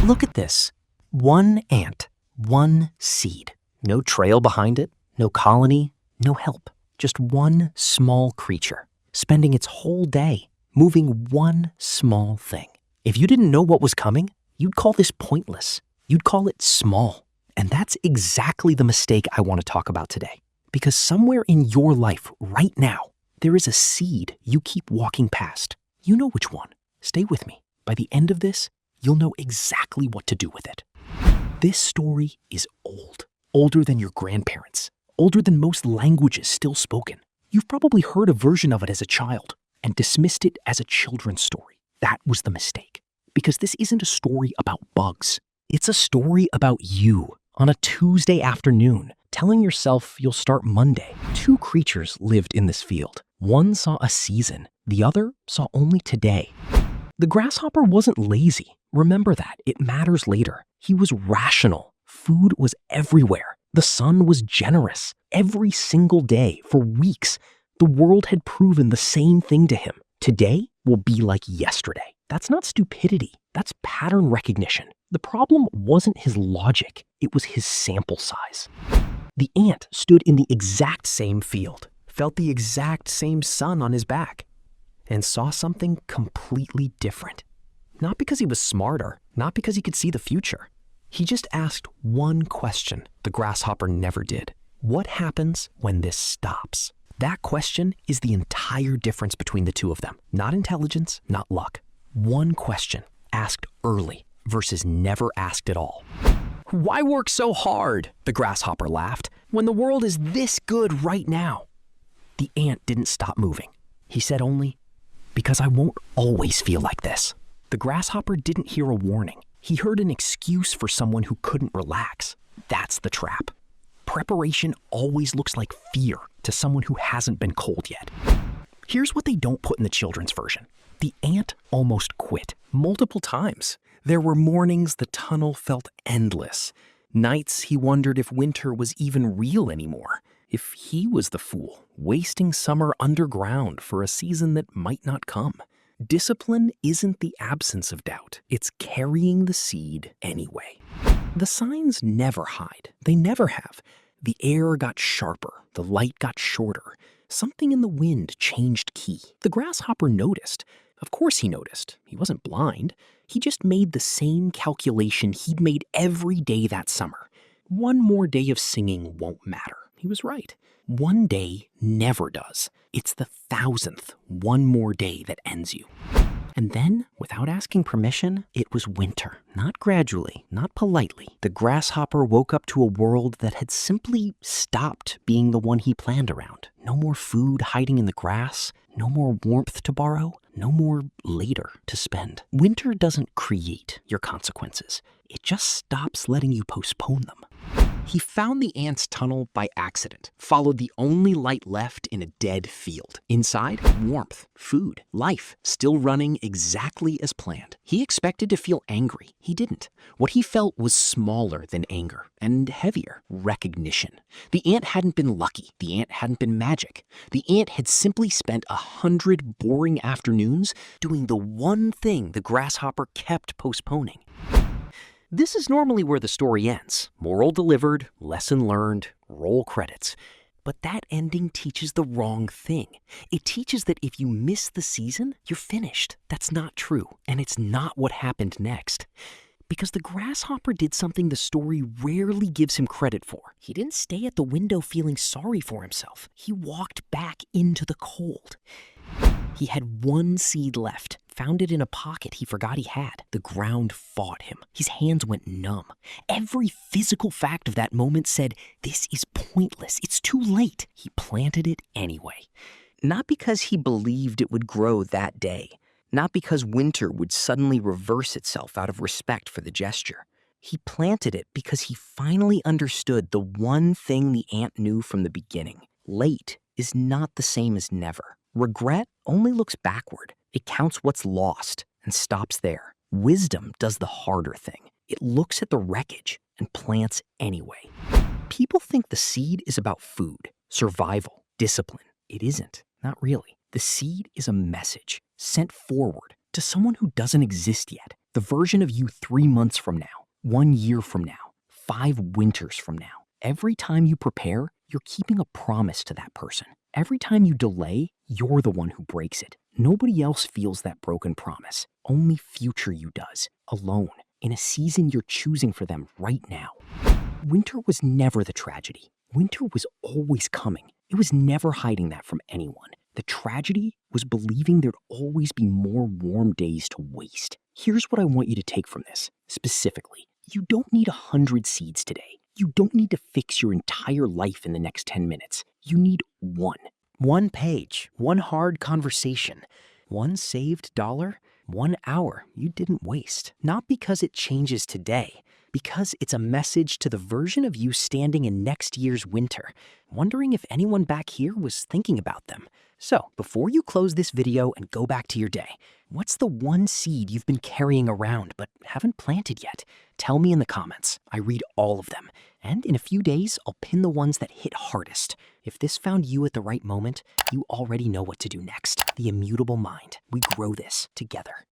Look at this. One ant, one seed. No trail behind it, no colony, no help. Just one small creature, spending its whole day moving one small thing. If you didn't know what was coming, you'd call this pointless. You'd call it small. And that's exactly the mistake I want to talk about today. Because somewhere in your life right now, there is a seed you keep walking past. You know which one. Stay with me. By the end of this, you'll know exactly what to do with it. This story is old. Older than your grandparents. Older than most languages still spoken. You've probably heard a version of it as a child and dismissed it as a children's story. That was the mistake. Because this isn't a story about bugs. It's a story about you on a Tuesday afternoon, telling yourself you'll start Monday. Two creatures lived in this field. One saw a season. The other saw only today. The grasshopper wasn't lazy. Remember that. It matters later. He was rational. Food was everywhere. The sun was generous. Every single day for weeks, the world had proven the same thing to him. Today will be like yesterday. That's not stupidity. That's pattern recognition. The problem wasn't his logic. It was his sample size. The ant stood in the exact same field, felt the exact same sun on his back, and saw something completely different. Not because he was smarter, not because he could see the future. He just asked one question the grasshopper never did. What happens when this stops? That question is the entire difference between the two of them. Not intelligence, not luck. One question, asked early versus never asked at all. Why work so hard? The grasshopper laughed. When the world is this good right now. The ant didn't stop moving. He said only, because I won't always feel like this. The grasshopper didn't hear a warning. He heard an excuse for someone who couldn't relax. That's the trap. Preparation always looks like fear to someone who hasn't been cold yet. Here's what they don't put in the children's version. The ant almost quit multiple times. There were mornings the tunnel felt endless. Nights he wondered if winter was even real anymore. If he was the fool, wasting summer underground for a season that might not come. Discipline isn't the absence of doubt. It's carrying the seed anyway. The signs never hide. They never have. The air got sharper. The light got shorter. Something in the wind changed key. The grasshopper noticed. Of course he noticed. He wasn't blind. He just made the same calculation he'd made every day that summer. One more day of singing won't matter. He was right. One day never does. It's the 1,000th one more day that ends you. And then, without asking permission, it was winter. Not gradually, not politely. The grasshopper woke up to a world that had simply stopped being the one he planned around. No more food hiding in the grass. No more warmth to borrow. No more later to spend. Winter doesn't create your consequences. It just stops letting you postpone them. He found the ant's tunnel by accident, followed the only light left in a dead field. Inside, warmth, food, life, still running exactly as planned. He expected to feel angry. He didn't. What he felt was smaller than anger and heavier, recognition. The ant hadn't been lucky. The ant hadn't been magic. The ant had simply spent 100 boring afternoons doing the one thing the grasshopper kept postponing. This is normally where the story ends. Moral delivered, lesson learned, roll credits. But that ending teaches the wrong thing. It teaches that if you miss the season, you're finished. That's not true, and it's not what happened next. Because the grasshopper did something the story rarely gives him credit for. He didn't stay at the window feeling sorry for himself. He walked back into the cold. He had one seed left, found it in a pocket he forgot he had. The ground fought him. His hands went numb. Every physical fact of that moment said, this is pointless. It's too late. He planted it anyway. Not because he believed it would grow that day. Not because winter would suddenly reverse itself out of respect for the gesture. He planted it because he finally understood the one thing the ant knew from the beginning. Late is not the same as never. Regret only looks backward. It counts what's lost and stops there. Wisdom does the harder thing. It looks at the wreckage and plants anyway. People think the seed is about food, survival, discipline. It isn't. Not really. The seed is a message sent forward to someone who doesn't exist yet. The version of you 3 months from now, 1 year from now, 5 winters from now. Every time you prepare, you're keeping a promise to that person. Every time you delay, you're the one who breaks it. Nobody else feels that broken promise. Only future you does, alone, in a season you're choosing for them right now. Winter was never the tragedy. Winter was always coming. It was never hiding that from anyone. The tragedy was believing there'd always be more warm days to waste. Here's what I want you to take from this, specifically. You don't need 100 seeds today. You don't need to fix your entire life in the next 10 minutes. You need one. One page, one hard conversation, one saved dollar, 1 hour you didn't waste. Not because it changes today, because it's a message to the version of you standing in next year's winter, wondering if anyone back here was thinking about them. So, before you close this video and go back to your day, what's the one seed you've been carrying around but haven't planted yet? Tell me in the comments. I read all of them. And in a few days, I'll pin the ones that hit hardest. If this found you at the right moment, you already know what to do next. The immutable mind. We grow this together.